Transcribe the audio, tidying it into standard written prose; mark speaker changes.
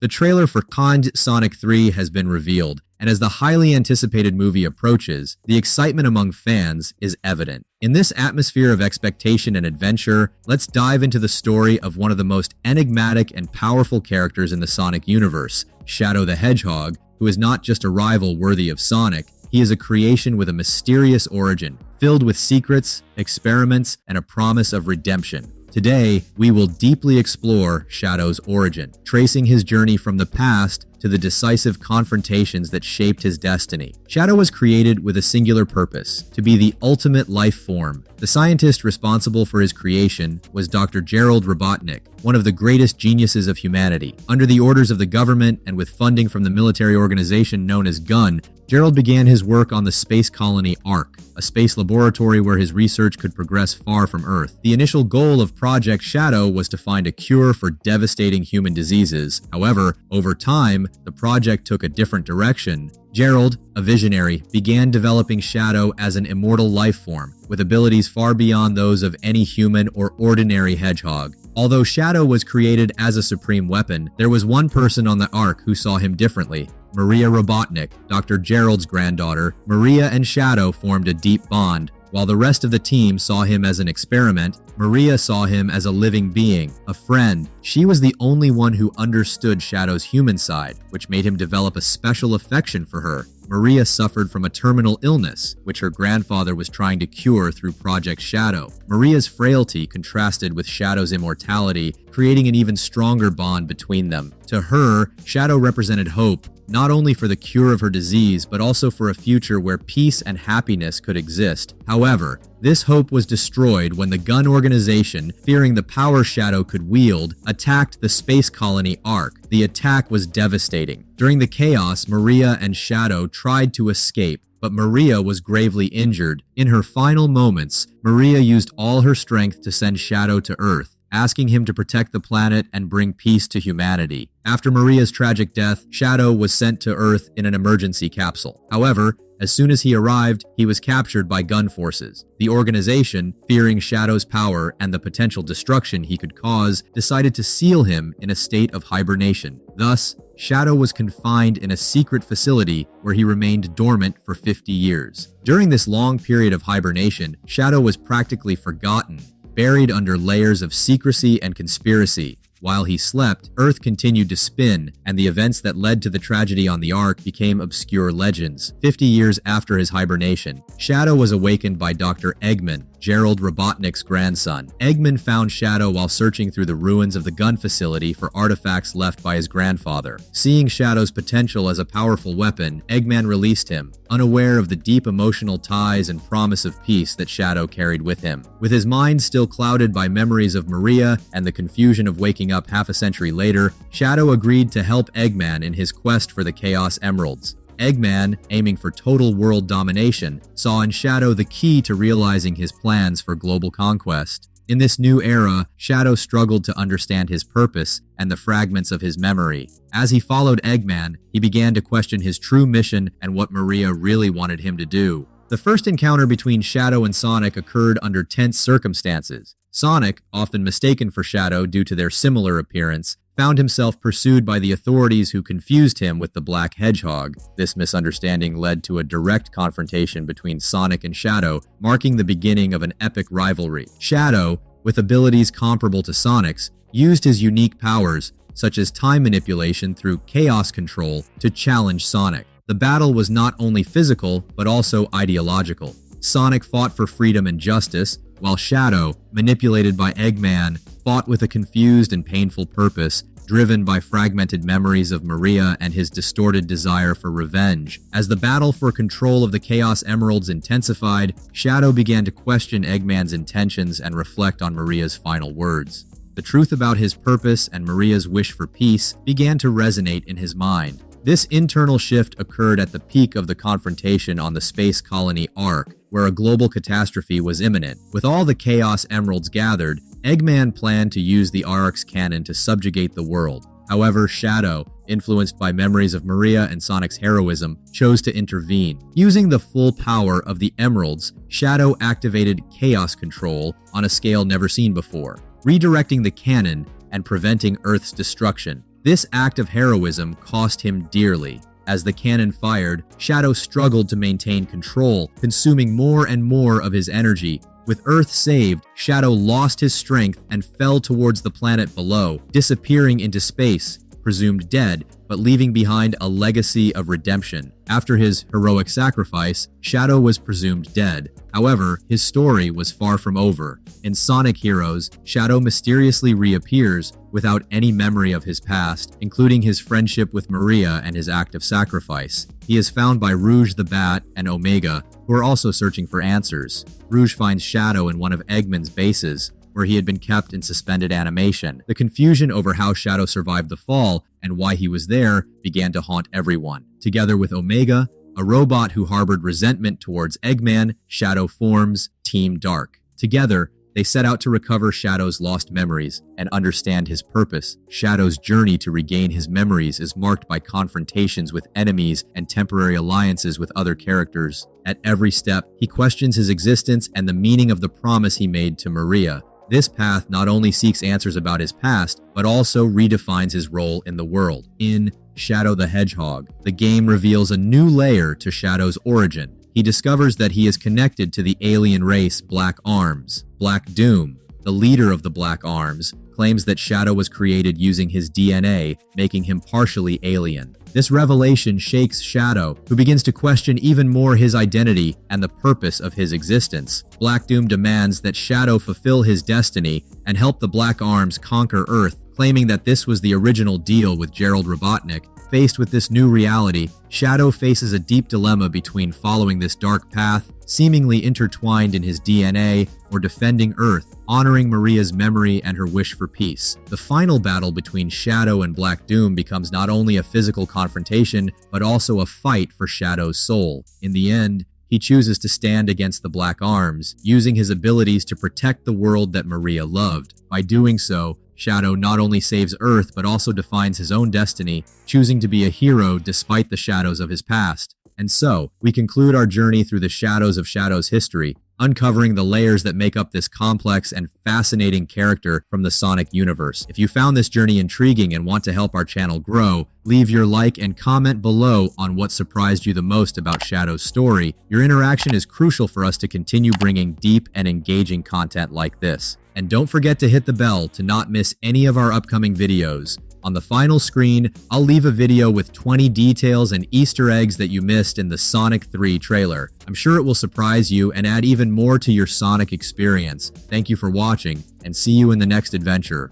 Speaker 1: The trailer for Conned Sonic 3 has been revealed, and as the highly anticipated movie approaches, the excitement among fans is evident. In this atmosphere of expectation and adventure, let's dive into the story of one of the most enigmatic and powerful characters in the Sonic universe, Shadow the Hedgehog, who is not just a rival worthy of Sonic, he is a creation with a mysterious origin, filled with secrets, experiments, and a promise of redemption. Today, we will deeply explore Shadow's origin, tracing his journey from the past to the decisive confrontations that shaped his destiny. Shadow was created with a singular purpose, to be the ultimate life form. The scientist responsible for his creation was Dr. Maria Robotnik, one of the greatest geniuses of humanity. Under the orders of the government and with funding from the military organization known as GUN, Gerald began his work on the Space Colony ARK, a space laboratory where his research could progress far from Earth. The initial goal of Project Shadow was to find a cure for devastating human diseases. However, over time, the project took a different direction. Gerald, a visionary, began developing Shadow as an immortal life form, with abilities far beyond those of any human or ordinary hedgehog. Although Shadow was created as a supreme weapon, there was one person on the Ark who saw him differently. Maria Robotnik, Dr. Gerald's granddaughter. Maria and Shadow formed a deep bond. While the rest of the team saw him as an experiment, Maria saw him as a living being, a friend. She was the only one who understood Shadow's human side, which made him develop a special affection for her. Maria suffered from a terminal illness, which her grandfather was trying to cure through Project Shadow. Maria's frailty contrasted with Shadow's immortality, creating an even stronger bond between them. To her, Shadow represented hope, not only for the cure of her disease, but also for a future where peace and happiness could exist. However, this hope was destroyed when the GUN organization, fearing the power Shadow could wield, attacked the Space Colony ARK. The attack was devastating. During the chaos, Maria and Shadow tried to escape, but Maria was gravely injured. In her final moments, Maria used all her strength to send Shadow to Earth, asking him to protect the planet and bring peace to humanity. After Maria's tragic death, Shadow was sent to Earth in an emergency capsule. However, as soon as he arrived, he was captured by GUN forces. The organization, fearing Shadow's power and the potential destruction he could cause, decided to seal him in a state of hibernation. Thus, Shadow was confined in a secret facility where he remained dormant for 50 years. During this long period of hibernation, Shadow was practically forgotten, buried under layers of secrecy and conspiracy. While he slept, Earth continued to spin, and the events that led to the tragedy on the Ark became obscure legends. 50 years after his hibernation, Shadow was awakened by Dr. Eggman, Gerald Robotnik's grandson. Eggman found Shadow while searching through the ruins of the GUN facility for artifacts left by his grandfather. Seeing Shadow's potential as a powerful weapon, Eggman released him, unaware of the deep emotional ties and promise of peace that Shadow carried with him. With his mind still clouded by memories of Maria and the confusion of waking up half a century later, Shadow agreed to help Eggman in his quest for the Chaos Emeralds. Eggman, aiming for total world domination, saw in Shadow the key to realizing his plans for global conquest. In this new era, Shadow struggled to understand his purpose and the fragments of his memory. As he followed Eggman, he began to question his true mission and what Maria really wanted him to do. The first encounter between Shadow and Sonic occurred under tense circumstances. Sonic, often mistaken for Shadow due to their similar appearance, found himself pursued by the authorities who confused him with the Black Hedgehog. This misunderstanding led to a direct confrontation between Sonic and Shadow, marking the beginning of an epic rivalry. Shadow, with abilities comparable to Sonic's, used his unique powers, such as time manipulation through chaos control, to challenge Sonic. The battle was not only physical, but also ideological. Sonic fought for freedom and justice, while Shadow, manipulated by Eggman, fought with a confused and painful purpose, driven by fragmented memories of Maria and his distorted desire for revenge. As the battle for control of the Chaos Emeralds intensified, Shadow began to question Eggman's intentions and reflect on Maria's final words. The truth about his purpose and Maria's wish for peace began to resonate in his mind. This internal shift occurred at the peak of the confrontation on the Space Colony ARK, where a global catastrophe was imminent. With all the Chaos Emeralds gathered, Eggman planned to use the ARK's cannon to subjugate the world. However, Shadow, influenced by memories of Maria and Sonic's heroism, chose to intervene. Using the full power of the Emeralds, Shadow activated Chaos Control on a scale never seen before, redirecting the cannon and preventing Earth's destruction. This act of heroism cost him dearly. As the cannon fired, Shadow struggled to maintain control, consuming more and more of his energy. With Earth saved, Shadow lost his strength and fell towards the planet below, disappearing into space, presumed dead, but leaving behind a legacy of redemption. After his heroic sacrifice, Shadow was presumed dead. However, his story was far from over. In Sonic Heroes, Shadow mysteriously reappears without any memory of his past, including his friendship with Maria and his act of sacrifice. He is found by Rouge the Bat and Omega, who are also searching for answers. Rouge finds Shadow in one of Eggman's bases, where he had been kept in suspended animation. The confusion over how Shadow survived the fall and why he was there began to haunt everyone. Together with Omega, a robot who harbored resentment towards Eggman, Shadow forms Team Dark. Together, they set out to recover Shadow's lost memories and understand his purpose. Shadow's journey to regain his memories is marked by confrontations with enemies and temporary alliances with other characters. At every step, he questions his existence and the meaning of the promise he made to Maria. This path not only seeks answers about his past, but also redefines his role in the world. In Shadow the Hedgehog, the game reveals a new layer to Shadow's origin. He discovers that he is connected to the alien race Black Arms. Black Doom, the leader of the Black Arms, claims that Shadow was created using his DNA, making him partially alien. This revelation shakes Shadow, who begins to question even more his identity and the purpose of his existence. Black Doom demands that Shadow fulfill his destiny and help the Black Arms conquer Earth, claiming that this was the original deal with Maria Robotnik. Faced with this new reality, Shadow faces a deep dilemma between following this dark path, seemingly intertwined in his DNA, or defending Earth, honoring Maria's memory and her wish for peace. The final battle between Shadow and Black Doom becomes not only a physical confrontation, but also a fight for Shadow's soul. In the end, he chooses to stand against the Black Arms, using his abilities to protect the world that Maria loved. By doing so, Shadow not only saves Earth, but also defines his own destiny, choosing to be a hero despite the shadows of his past. And so, we conclude our journey through the shadows of Shadow's history, uncovering the layers that make up this complex and fascinating character from the Sonic universe. If you found this journey intriguing and want to help our channel grow, leave your like and comment below on what surprised you the most about Shadow's story. Your interaction is crucial for us to continue bringing deep and engaging content like this. And don't forget to hit the bell to not miss any of our upcoming videos. On the final screen, I'll leave a video with 20 details and Easter eggs that you missed in the Sonic 3 trailer. I'm sure it will surprise you and add even more to your Sonic experience. Thank you for watching, and see you in the next adventure.